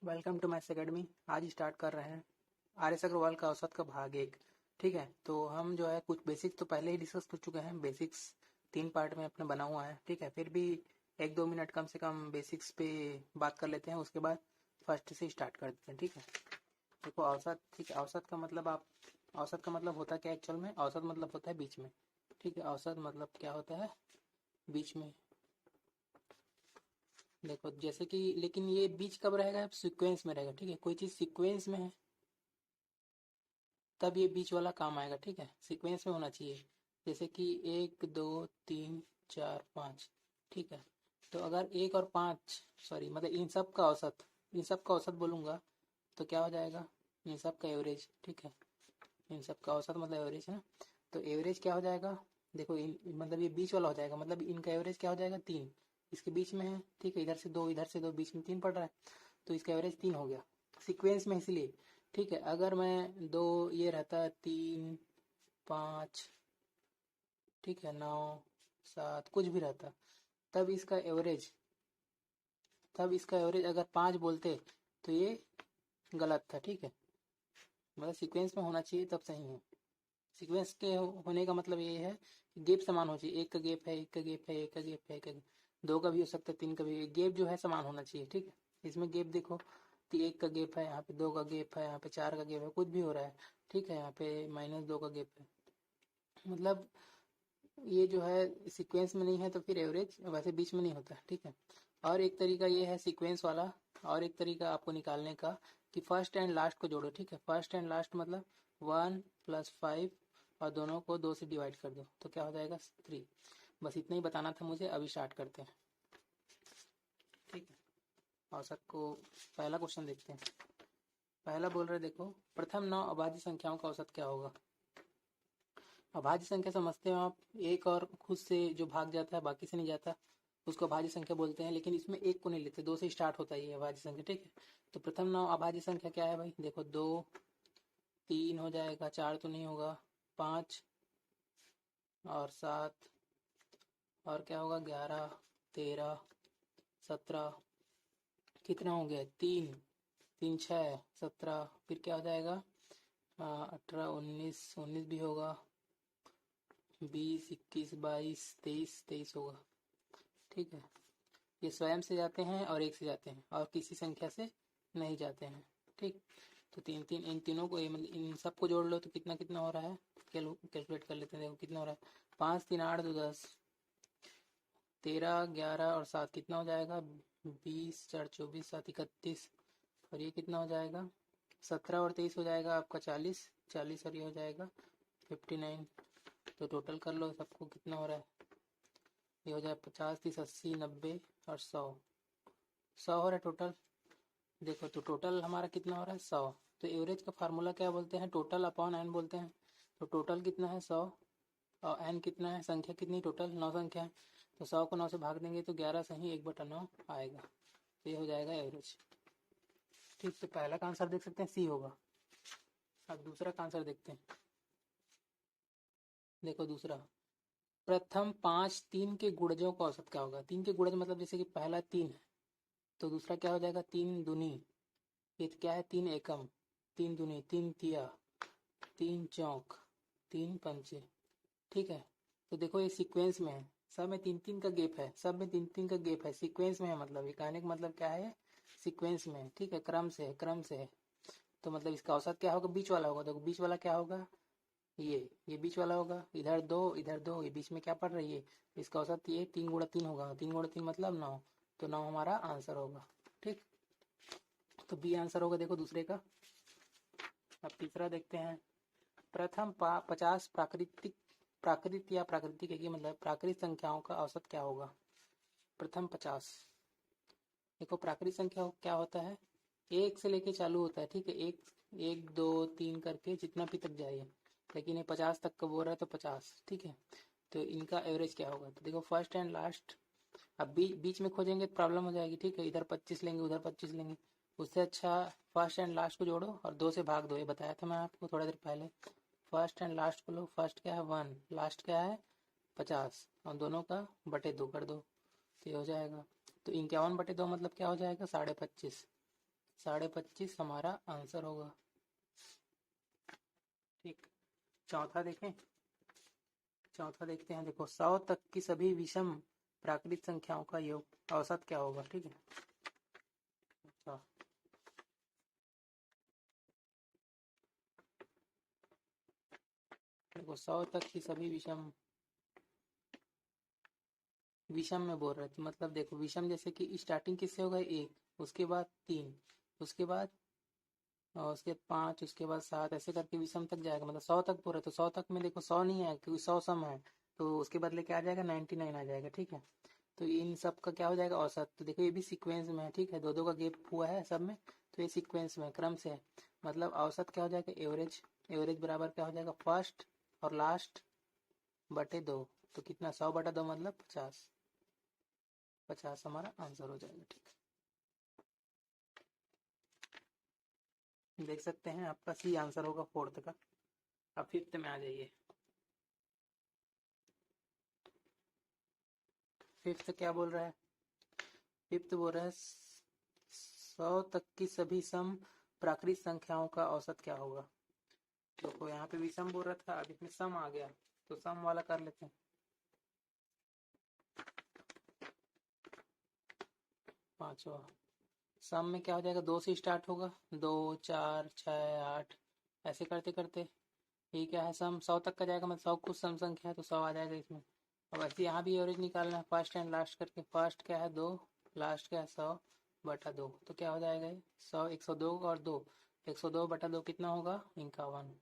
Welcome to maths academy. आज start कर रहे हैं आर एस अग्रवाल का औसत का भाग एक। ठीक है, तो हम जो है कुछ बेसिक्स तो पहले ही डिस्कस कर चुके हैं। बेसिक्स 3 पार्ट में अपने बना हुआ है। ठीक है, फिर भी 1-2 मिनट कम से कम बेसिक्स पे बात कर लेते हैं, उसके बाद फर्स्ट से स्टार्ट कर देते हैं। ठीक है, देखो औसत। ठीक है, औसत का मतलब होता है क्या एक्चुअल में? औसत मतलब होता है बीच में। ठीक है, औसत मतलब क्या होता है? बीच में। देखो जैसे कि, लेकिन ये बीच कब रहेगा? सीक्वेंस में रहेगा। ठीक है, कोई चीज़ सीक्वेंस में है तब ये बीच वाला काम आएगा। ठीक है, सीक्वेंस में होना चाहिए। जैसे कि 1 2 3 4 5। ठीक है, तो अगर 1 और 5, सॉरी मतलब इन सब का औसत बोलूँगा तो क्या हो जाएगा? इन सब का एवरेज। ठीक है, इन सब का औसत मतलब एवरेज है ना। तो एवरेज क्या हो जाएगा? देखो मतलब ये बीच वाला हो जाएगा, मतलब इनका एवरेज क्या हो जाएगा? 3। इसके बीच में है। ठीक है, इधर से 2 इधर से 2, बीच में 3 पड़ रहा है, तो इसका एवरेज 3 हो गया सीक्वेंस में, इसलिए। ठीक है, अगर मैं 2 ये रहता 3 5, ठीक है 9 7 कुछ भी रहता, तब इसका एवरेज अगर 5 बोलते तो ये गलत था। ठीक है, मतलब सीक्वेंस में होना चाहिए तब सही है। सीक्वेंस के होने का मतलब ये है कि गैप समान हो चाहिए। एक का गैप है, एक का गैप है, एक का गैप है, एक का दो का भी हो सकता है, 3 का भी। गैप जो है समान होना चाहिए। ठीक है, इसमें गैप देखो कि 1 का गैप है, यहाँ पे 2 का गैप है, यहाँ पे 4 का गैप है, कुछ भी हो रहा है। ठीक है, यहाँ पे -2 का गैप है, मतलब ये जो है सीक्वेंस में नहीं है, तो फिर एवरेज वैसे बीच में नहीं होता। ठीक है, और एक तरीका ये है सीक्वेंस वाला, और एक तरीका आपको निकालने का कि फर्स्ट एंड लास्ट को जोड़ो। ठीक है, फर्स्ट एंड लास्ट मतलब 1 + 5 और दोनों को 2 से डिवाइड कर दो तो क्या हो जाएगा? 3। बस इतना ही बताना था मुझे। अभी स्टार्ट करते हैं। ठीक है, औसत को पहला क्वेश्चन देखते हैं। पहला बोल रहे देखो, प्रथम 9 अभाज्य संख्याओं का औसत क्या होगा? अभाज्य संख्या समझते हो आप? एक और खुद से जो भाग जाता है, बाकी से नहीं जाता, उसको अभाज्य संख्या बोलते हैं। लेकिन इसमें एक को नहीं लेते, 2 से स्टार्ट होता है ये अभाज्य संख्या। ठीक है, तो प्रथम 9 अभाज्य संख्या क्या है भाई? देखो 2 3 हो जाएगा, 4 तो नहीं होगा, 5 और 7, और क्या होगा? 11 13 17, कितना हो गया? 3 3 6 17, फिर क्या हो जाएगा? 18 19 19 भी होगा, 20 21 22 23 23 होगा। ठीक है, ये स्वयं से जाते हैं और एक से जाते हैं और किसी संख्या से नहीं जाते हैं। ठीक, तो 3 3 इन तीनों को मतलब इन सबको जोड़ लो तो कितना कितना हो रहा है? कैलकुलेट कर लेते हैं। देखो कितना हो रहा है? 5 3 8 2 10, 13 11 और 7 कितना हो जाएगा? 20 4 24 7 31, और ये कितना हो जाएगा? 17 और 23 हो जाएगा आपका 40 40, और ये हो जाएगा 59। तो टोटल कर लो सबको, कितना हो रहा है? ये हो जाए 50 30 80 90 और 100 हो रहा है टोटल। देखो तो टोटल हमारा कितना हो रहा है? 100। तो एवरेज का फार्मूला क्या बोलते हैं? टोटल अपॉन एन बोलते हैं। तो टोटल कितना है? 100। और एन कितना है? संख्या कितनी टोटल? 9 संख्या है, तो 100 को 9 से भाग देंगे तो 11 सही 1/9 आएगा। तो ये हो जाएगा एवरेज। ठीक, तो पहला का आंसर देख सकते हैं, सी होगा। अब दूसरा का आंसर देखते हैं। देखो दूसरा, प्रथम 5 3 के गुणजों का औसत क्या होगा? 3 के गुणज मतलब जैसे कि पहला 3 है, तो दूसरा क्या हो जाएगा? 3 दूनी, ये क्या है? 3 एकम, 3 दूनी 3 तिया, 3 चौक, 3 पंचे। ठीक है, तो देखो ये सीक्वेंस में है, सब में 3 3 का गैप है, सब में 3 3 का गैप है, सीक्वेंस में है। मतलब ये कहने का मतलब क्या है? सीक्वेंस में है। ठीक है, क्रम से है, क्रम से है। तो मतलब इसका औसत क्या होगा? बीच वाला होगा। देखो बीच वाला क्या होगा? ये बीच वाला होगा। इधर 2 इधर 2, ये बीच में क्या पड़ रही है? इसका औसत ये 3 × 3 होगा। 3 × 3 मतलब 9, तो 9 हमारा आंसर होगा। ठीक, तो बी आंसर होगा देखो दूसरे का। अब तीसरा देखते हैं। प्रथम 50 प्राकृतिक है कि मतलब प्राकृतिक संख्याओं का औसत क्या होगा? प्रथम 50। देखो प्राकृतिक संख्या क्या होता है? एक से लेके चालू होता है। ठीक है, एक 1 2 3 करके जितना भी तक जाए, लेकिन ये 50 तक का बोल रहा है तो 50। ठीक है, तो इनका एवरेज क्या होगा? तो देखो फर्स्ट एंड लास्ट, अब बीच में खोजेंगे तो प्रॉब्लम हो जाएगी। ठीक है, इधर 25 लेंगे उधर 25 लेंगे, उससे अच्छा फर्स्ट एंड लास्ट को जोड़ो और 2 से भाग दो। ये बताया था मैं आपको थोड़ा देर पहले। फर्स्ट एंड लास्ट को लो, फर्स्ट क्या है 1, लास्ट क्या है 50, और दोनों का बटे 2 कर दो तो ये हो जाएगा। तो 51/2 मतलब क्या हो जाएगा? 25.5। 25.5 हमारा आंसर होगा। ठीक, चौथा देखें। चौथा देखते हैं। देखो 100 तक की सभी विषम प्राकृत संख्याओं का योग औसत क्या होगा। ठीक है, अच्छा देखो 100 तक की सभी विषम विषम में बोल रहे थे, मतलब देखो विषम जैसे कि स्टार्टिंग किससे होगा 1, उसके बाद 3, उसके बाद और उसके बाद 5, उसके बाद 7, ऐसे करके विषम तक जाएगा। मतलब 100 तक बोल रहे तो 100 तक में देखो 100 नहीं है क्योंकि 100 सम है, तो उसके बदले क्या आ जाएगा 99 आ जाएगा। ठीक है, तो इन सब का क्या हो जाएगा औसत। तो देखो ये भी सीक्वेंस में है। ठीक है, दो दो का गैप हुआ है सब में, तो ये सीक्वेंस में क्रम से है। मतलब औसत क्या हो जाएगा एवरेज। एवरेज बराबर क्या हो जाएगा फर्स्ट और लास्ट बटे 2। तो कितना 100/2 मतलब 50। 50 हमारा आंसर हो जाएगा। ठीक, देख सकते हैं आपका सी आंसर होगा फोर्थ का। अब फिफ्थ में आ जाइए। फिफ्थ क्या बोल रहा है। फिफ्थ बोल रहा है 100 तक की सभी सम प्राकृत संख्याओं का औसत क्या होगा। देखो यहाँ पे विषम बोल रहा था, अब इसमें सम आ गया तो सम वाला कर लेते हैं। पांचवा सम में क्या हो जाएगा 2 से स्टार्ट होगा, 2 4 6 8 ऐसे करते करते ये क्या है सम 100 तक का जाएगा। मतलब 100 कुछ सम संख्या है तो 100 आ जाएगा इसमें। अब ऐसे यहाँ भी एवरेज निकालना है फर्स्ट एंड लास्ट करके। फर्स्ट क्या है 2, लास्ट क्या है 100/2, तो क्या हो जाएगा ये 100 102 और 2, 102/2 कितना होगा 51।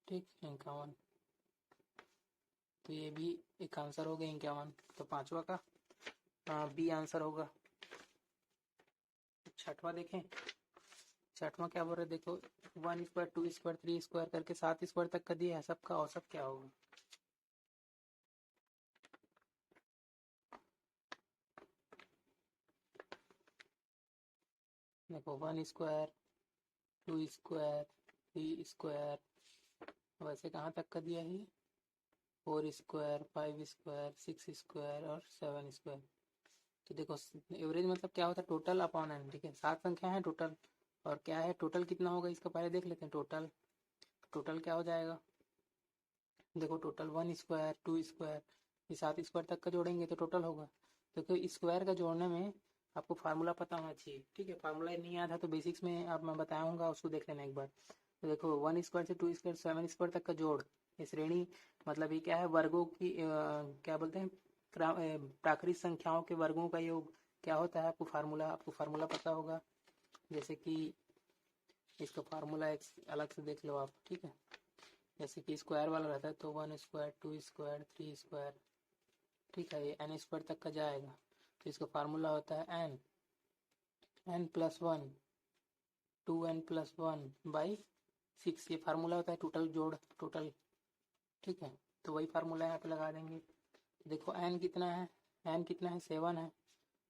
ठीक, 51। तो ये भी एक आंसर हो गया 51। तो पांचवा का बी आंसर होगा। छठवां देखें। छठवां क्या बोल रहे देखो 1 स्क्वायर 2 स्क्वायर 3 स्क्वायर करके 7 स्क्वायर तक का दिया है, सबका औसत क्या होगा। देखो 1 स्क्वायर 2 स्क्वायर 3 स्क्वायर, वैसे कहाँ तक का दिया है 4 स्क्वायर 5 स्क्वायर 6 स्क्वायर और 7 स्क्वायर। तो देखो एवरेज मतलब क्या होता है टोटल अपॉन एन। ठीक है, 7 संख्या है टोटल, और क्या है टोटल कितना होगा इसका पहले देख लेते हैं। टोटल टोटल क्या हो जाएगा देखो टोटल 1 स्क्वायर 2 स्क्वायर ये 7 स्क्वायर तक का जोड़ेंगे तो टोटल होगा। देखो स्क्वायर का जोड़ने में आपको फार्मूला पता होना चाहिए। ठीक है, फार्मूला नहीं याद है तो बेसिक्स में आप मैं बताऊंगा उसको देख लेना एक बार। तो देखो 1 स्क्वायर से 2 स्क्वायर 7 स्क्वायर तक का जोड़ ये श्रेणी, मतलब ये क्या है वर्गों की क्या बोलते हैं प्राकृत संख्याओं के वर्गों का योग क्या होता है। आपको फार्मूला पता होगा, जैसे कि इसका फार्मूला एक अलग से देख लो आप। ठीक है, जैसे कि स्क्वायर वाला रहता है तो 1 स्क्वायर 2 स्क्वायर 3 स्क्वायर। ठीक है, ये n स्क्वायर तक का जाएगा तो इसका फार्मूला होता है n+1 2n+1/6। ये फार्मूला होता है टोटल जोड़ टोटल। ठीक है, तो वही फार्मूला यहाँ पे लगा देंगे। देखो n कितना है, n कितना है 7 है।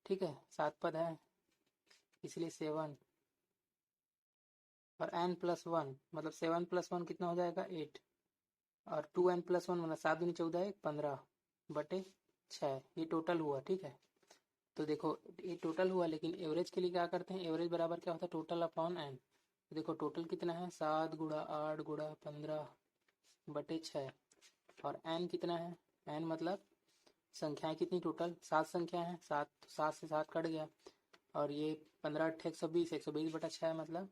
ठीक है, 7 पद है इसलिए 7, और n+1 मतलब 7+1 कितना हो जाएगा 8, और 2n+1 मतलब 7 दूनी 14 15/6 ये टोटल हुआ। ठीक है, तो देखो ये टोटल हुआ, लेकिन एवरेज के लिए क्या करते हैं एवरेज बराबर क्या होता है टोटल अपॉन एन। तो देखो टोटल कितना है 7 × 8 × 15/6, और एन कितना है एन मतलब संख्याएं कितनी टोटल 7 संख्या है। 7 7 से 7 कट गया, और ये 15 8 120 120/6 मतलब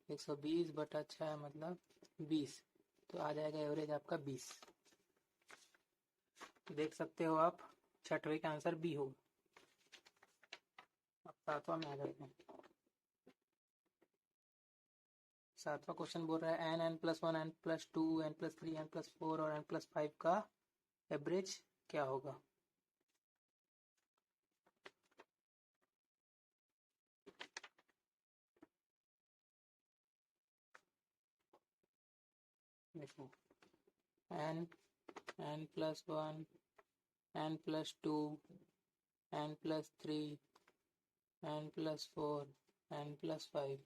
120/6 मतलब 20, तो आ जाएगा एवरेज आपका 20। देख सकते हो आप छठवें का आंसर बी होगा। अब सातवां में आ जाते हैं। सातवां क्वेश्चन बोल रहा है n+1 n+2 n+3 n+4 और n+5 का एवरेज क्या होगा। देखो n n+1 n+2 n+3 n+4 n+5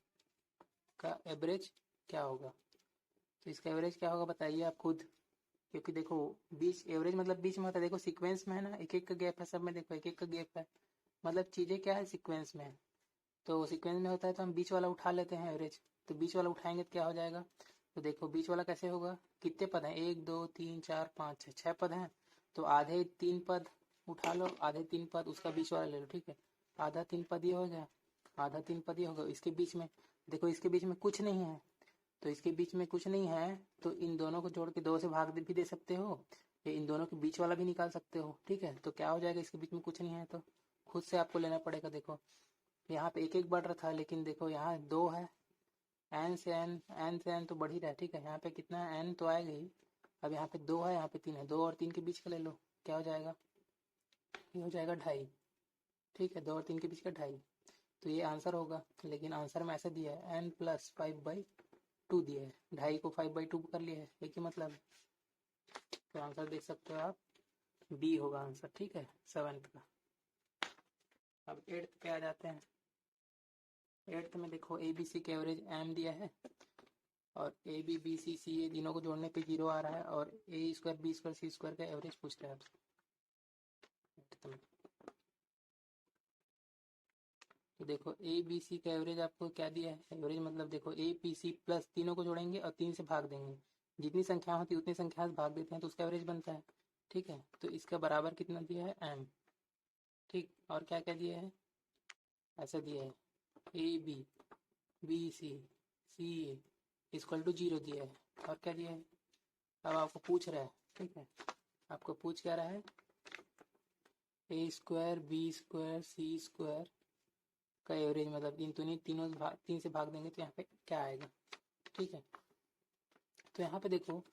का एवरेज क्या होगा। तो इसका एवरेज क्या होगा बताइए आप खुद, क्योंकि देखो बीच एवरेज मतलब बीच में होता है। देखो सीक्वेंस में है ना, एक एक का गैप है सब में। देखो एक एक का गैप है, मतलब चीजें क्या है सीक्वेंस में है। तो सीक्वेंस में होता है तो हम बीच वाला उठा लेते हैं एवरेज। तो बीच वाला उठाएंगे तो क्या हो जाएगा? तो देखो बीच वाला कैसे होगा, कितने पद हैं, 1 2 3 4 5 6, 6 पद हैं। तो आधे 3 पद उठा लो, आधे 3 पद उसका बीच वाला ले लो, ठीक है। आधा 3 पद ये हो गया, आधा 3 पद ये होगा। इसके बीच में देखो, इसके बीच में कुछ नहीं है, तो इसके बीच में कुछ नहीं है तो इन दोनों को जोड़ के 2 से भाग भी दे सकते हो, या इन दोनों के बीच वाला भी निकाल सकते हो, ठीक है। तो क्या हो जाएगा, इसके बीच में कुछ नहीं है तो खुद से आपको लेना पड़ेगा। देखो यहाँ पे एक एक बढ़ रहा था, लेकिन देखो यहाँ 2 है, एन से एन तो बढ़ ही रहा है, ठीक है। यहाँ पे कितना है, एन तो आएगा ही। अब यहाँ पे 2 है, यहाँ पे 3 है, 2 और 3 के बीच का ले लो, क्या हो जाएगा, ये हो जाएगा 2.5, ठीक है। 2 और 3 के बीच का 2.5, तो ये आंसर होगा। लेकिन आंसर में ऐसा दिया है n+5/2 दिया है, 2.5 को 5/2 कर लिया है, एक ही मतलब। तो आंसर देख सकते हो आप, बी होगा आंसर, ठीक है, 7th का। अब 8th पे आ जाते हैं। 8th में देखो ए बी सी के एवरेज m दिया है, और ए बी बी सी सी ए तीनों को जोड़ने पे 0 आ रहा है, और a² b² c² का एवरेज पूछ रहा है आपसे। 8th में तो देखो ए बी सी का एवरेज आपको क्या दिया है, एवरेज मतलब देखो ए पी सी प्लस तीनों को जोड़ेंगे और 3 से भाग देंगे, जितनी संख्या होती है उतनी संख्या से भाग देते हैं तो उसका एवरेज बनता है, ठीक है। तो इसका बराबर कितना दिया है, m, ठीक। और क्या क्या दिया है, ऐसा दिया है A B B C C A equal to 0 दिया है, और क्या दिया है, अब आपको पूछ रहा है, ठीक है। आपको पूछ क्या रहा है, a² b² c² का एवरेज मतलब इन तीनों तीन से भाग देंगे तो यहाँ पे क्या आएगा, ठीक है। तो यहाँ पे देखो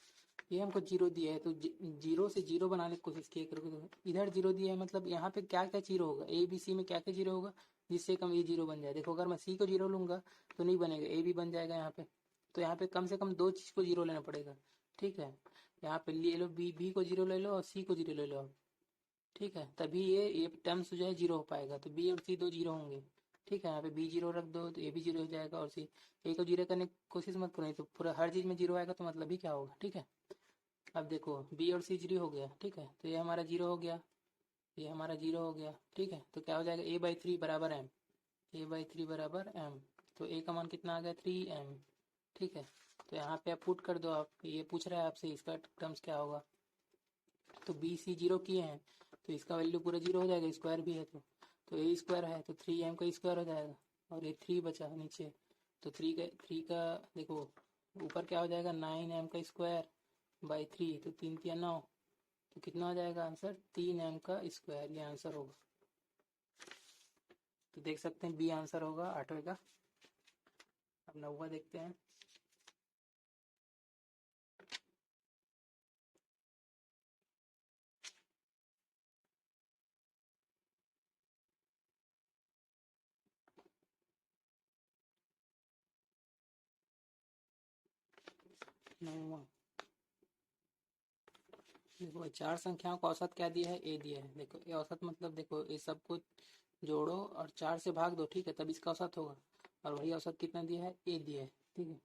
ये हमको 0 दिया है, तो 0 से 0 बनाने की कोशिश किया करोगे तो इधर 0 दिया है, मतलब यहाँ पे क्या क्या 0 होगा, ए बी सी में क्या क्या 0 होगा जिससे कम ये 0 बन जाए। देखो अगर मैं सी को 0 लूंगा तो नहीं बनेगा, ए भी बन जाएगा यहाँ पे। तो यहाँ पे कम से कम 2 चीज को 0 लेना पड़ेगा, ठीक है। यहाँ पे ले लो बी को 0 ले लो और सी को 0 ले लो, ठीक है। तभी ये टर्म्स जो है 0 हो पाएगा। तो बी और सी 2 0 होंगे, ठीक है। यहाँ पे बी 0 रख दो तो ए भी 0 हो जाएगा, और सी ए को 0 करने की कोशिश मत करो, नहीं तो पूरा हर चीज में 0 आएगा तो मतलब ही क्या होगा, ठीक है। अब देखो बी और सी 0 हो गया, ठीक है। तो ये हमारा 0 हो गया, ये हमारा 0 हो गया, ठीक है। तो क्या हो जाएगा, a/3 बराबर m, a/3 बराबर m। तो a का मान कितना आ गया, 3m, ठीक है। तो यहाँ पे आप पुट कर दो, आप ये पूछ रहा है आपसे इसका टर्म्स क्या होगा। तो बी सी 0 किए हैं तो इसका वैल्यू पूरा 0 हो जाएगा, स्क्वायर भी है तो a² है तो 3m का स्क्वायर हो जाएगा, और ये 3 बचा नीचे। तो 3 का देखो ऊपर क्या हो जाएगा, 9m का स्क्वायर बाई 3, तो 3 3 9, तो कितना हो जाएगा आंसर, 3m का स्क्वायर, ये आंसर होगा। तो देख सकते हैं बी आंसर होगा 8वें का। अब 9वां देखते हैं। नौवां देखो 4 संख्याओं का औसत क्या दिया है, ए दिया है। देखो ये औसत मतलब देखो ये सब कुछ जोड़ो और 4 से भाग दो, ठीक है, तब इसका औसत होगा। और वही औसत कितना दिया है, ए दिया है, ठीक है।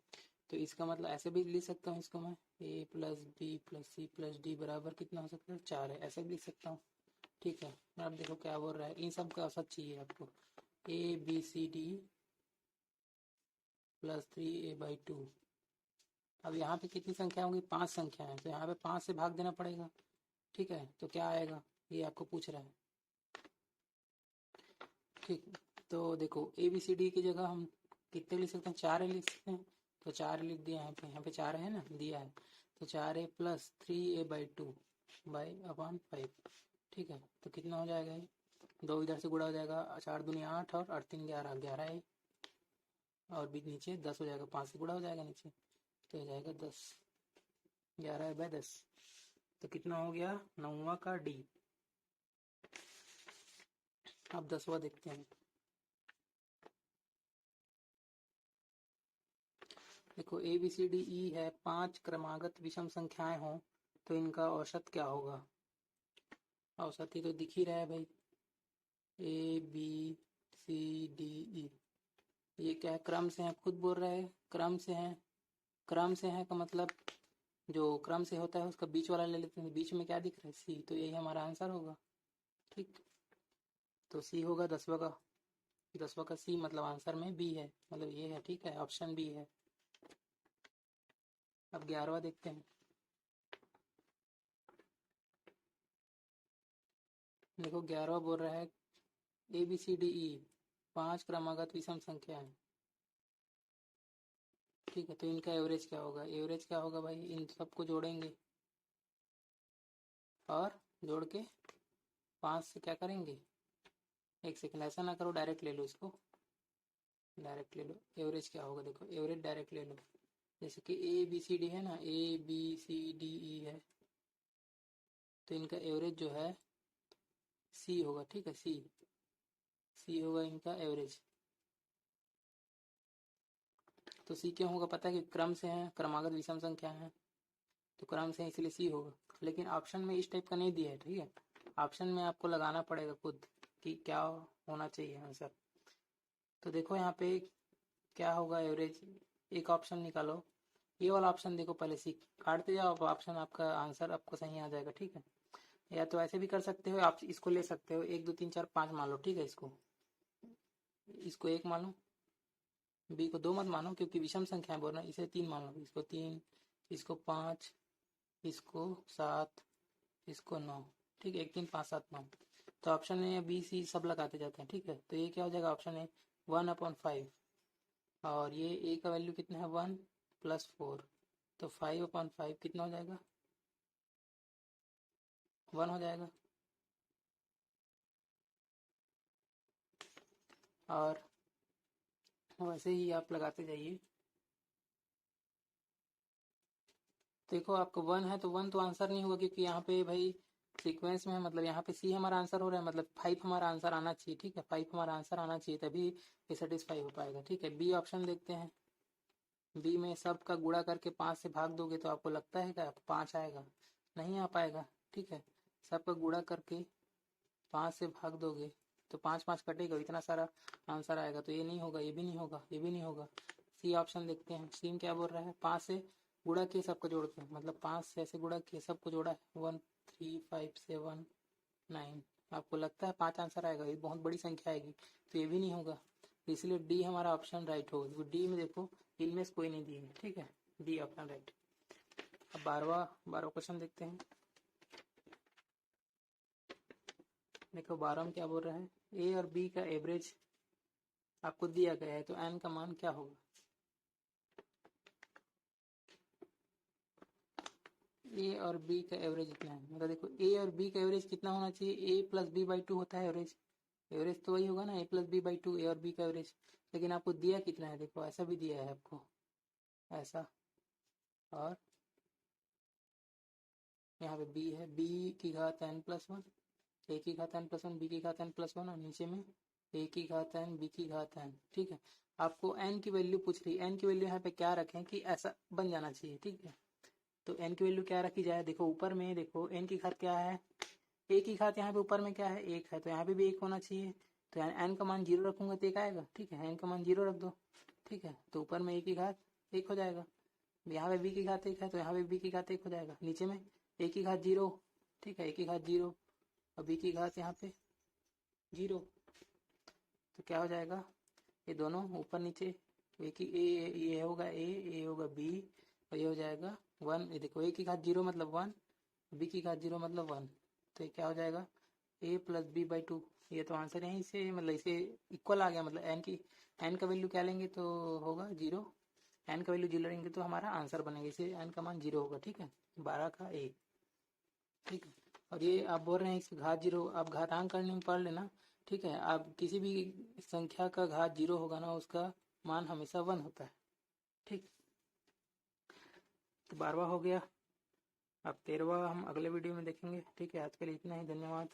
तो इसका मतलब ऐसे भी लिख सकता हूँ इसको मैं, a + b + c + d बराबर कितना हो सकता है, 4 है, ऐसे भी लिख सकता हूँ, ठीक है। अब देखो क्या बोल रहा है, इन सब का औसत चाहिए आपको, ABCD + 3a/2। अब यहाँ पे कितनी संख्या होंगी, 5 संख्या है, तो यहाँ पे 5 से भाग देना पड़ेगा, ठीक है। तो क्या आएगा, ये आपको पूछ रहा है, ठीक। तो देखो ABCD की जगह हम कितने लिख सकते हैं, 4 लिख सकते हैं। तो 4 लिख दिया यहाँ पे 4 है ना, दिया है। तो 4a + 3a/2 / 5, ठीक है। तो कितना हो जाएगा, ये 2 इधर से गुणा हो जाएगा, 4 दूनी 8 और 8 3 11, 11 है, और भी नीचे 10 हो जाएगा, 5 से गुणा हो जाएगा नीचे, तो हो जाएगा 10, 11/10। तो कितना हो गया, 9वां का डी। अब 10वां देखते हैं। देखो ABCDE है, 5 क्रमागत विषम संख्याएं हों तो इनका औसत क्या होगा। औसत ही तो दिख ही रहा है भाई, ABCDE, ये क्या है, क्रम से है, खुद बोल रहा है क्रम से है। क्रम से है का मतलब जो क्रम से होता है उसका बीच वाला ले लेते हैं, बीच में क्या दिख रहा है, सी, तो यही हमारा आंसर होगा, ठीक। तो सी होगा 10वां का। 10वां का सी मतलब आंसर में बी है, मतलब ये है, ठीक है, ऑप्शन बी है। अब 11वां देखते हैं। देखो 11वां बोल रहा है A B C D E 5 क्रमागत विषम संख्या है, ठीक है। तो इनका एवरेज क्या होगा? एवरेज क्या होगा भाई, इन सबको जोड़ेंगे और जोड़ के 5 से क्या करेंगे, एक सेकंड ऐसा ना करो, डायरेक्ट ले लो इसको, डायरेक्ट ले लो। एवरेज क्या होगा देखो, एवरेज डायरेक्ट ले लो। जैसे कि ए बी सी डी है ना, A B C D E है, तो इनका एवरेज जो है सी होगा, ठीक है, सी होगा इनका एवरेज। तो सी क्यों होगा पता है कि क्रम से है, क्रमागत विषम संख्या है, तो क्रम से इसलिए सी होगा। लेकिन ऑप्शन में इस टाइप का नहीं दिया है, ठीक है। ऑप्शन में आपको लगाना पड़ेगा खुद कि क्या होना चाहिए आंसर। तो देखो यहाँ पे क्या होगा एवरेज, एक ऑप्शन निकालो, ये वाला ऑप्शन देखो, पहले सी काटते जाओ, ऑप्शन आपका आंसर आपको सही आ जाएगा, ठीक है। या तो ऐसे भी कर सकते हो, आप इसको ले सकते हो 1 2 3 4 5 मान लो, ठीक है। इसको 1 मानो, बी को 2 मत मानो क्योंकि विषम संख्या बोल रहा है, इसे 3 मान लो, इसको 3, इसको 5, इसको 7, इसको 9, ठीक है, 1 3 5 7 9। तो ऑप्शन में बी सी सब लगाते जाते हैं, ठीक है। तो ये क्या हो जाएगा, ऑप्शन है 1/5, और ये ए का वैल्यू कितना है 1 + 4, तो 5/5 कितना हो जाएगा, 1 हो जाएगा। और वैसे ही आप लगाते जाइए। देखो आपको 1 है तो 1 तो आंसर नहीं होगा, क्योंकि यहाँ पे भाई सीक्वेंस में है, मतलब यहाँ पे सी हमारा आंसर हो रहा है, मतलब 5 हमारा आंसर आना चाहिए, ठीक है। 5 हमारा आंसर आना चाहिए, तभी ये सेटिस्फाई हो पाएगा, ठीक है। बी ऑप्शन देखते हैं। बी में सब का गुणा करके 5 से भाग दोगे तो आपको लगता है क्या 5 आएगा? नहीं आ पाएगा, ठीक है। सब का गुणा करके 5 से भाग दोगे तो 5 5 कटेगा, इतना सारा आंसर आएगा, तो ये नहीं होगा, ये भी नहीं होगा, ये भी नहीं होगा। सी ऑप्शन देखते हैं। सी में क्या बोल रहा है, 5 से गुणा किए सबको जोड़ के, मतलब 5 से ऐसे गुणा किए सबको जोड़ा है, 1 3 5 7 9। आपको लगता है 5 आंसर आएगा, ये बहुत बड़ी संख्या आएगी, तो ये भी नहीं होगा। तो इसलिए डी हमारा ऑप्शन राइट होगा। तो डी में देखो इनमें से कोई नहीं दिए है, ठीक है, डी ऑप्शन राइट। अब 12वां क्वेश्चन देखते हैं। देखो 12 में क्या बोल रहा है, ए और बी का एवरेज आपको दिया गया है, तो एन का मान क्या होगा? ए और बी का एवरेज इतना है, मतलब देखो ए और बी का एवरेज कितना होना चाहिए, ए प्लस बी बाई 2 होता है एवरेज। एवरेज तो वही होगा ना, ए प्लस बी बाई 2, ए और बी का एवरेज। लेकिन आपको दिया कितना है, देखो ऐसा भी दिया है आपको, ऐसा, और यहाँ पे बी है, बी की घात n + 1, ए की घात n + 1, बी की घात n + 1, और नीचे में ए की घात n, बी की घात n, ठीक है। आपको n की वैल्यू पूछ रही है, n की वैल्यू यहाँ पे क्या रखें कि ऐसा बन जाना चाहिए, ठीक है। तो n की वैल्यू क्या रखी जाए, देखो ऊपर में देखो n की घात क्या है, ए की घात यहाँ पे ऊपर में क्या है, 1 है, तो यहाँ पे भी 1 होना चाहिए। तो n का मान 0 रखूंगा तो 1 आएगा, ठीक है, n का मान 0 रख दो, ठीक है। तो ऊपर में ए की घात 1 हो जाएगा, यहाँ पे बी की घात 1 है तो यहाँ पे बी की घात 1 हो जाएगा, नीचे में ए की घात 0, ठीक है, ए की घात 0 और बी की घात यहाँ पे 0, तो क्या हो जाएगा, ये दोनों ऊपर नीचे, ए की ये होगा ए होगा बी, और ये हो जाएगा 1। ये देखो ए की घात 0 मतलब 1, बी की घात 0 मतलब 1, तो ये क्या हो जाएगा, a प्लस बी बाई 2। ये तो आंसर यहीं से मतलब इसे इक्वल आ गया, मतलब एन का वैल्यू क्या लेंगे तो होगा 0, एन का वैल्यू 0 लेंगे तो हमारा आंसर बनेगा, इसे एन का मान 0 होगा, ठीक है, 12 का ए, ठीक है। और ये आप बोल रहे हैं इसकी घात 0, आप घातांक करने में पढ़ लेना, ठीक है। आप किसी भी संख्या का घात 0 होगा ना, उसका मान हमेशा 1 होता है, ठीक। तो 12वां हो गया, अब 13वां हम अगले वीडियो में देखेंगे, ठीक है। आज के लिए इतना ही, धन्यवाद।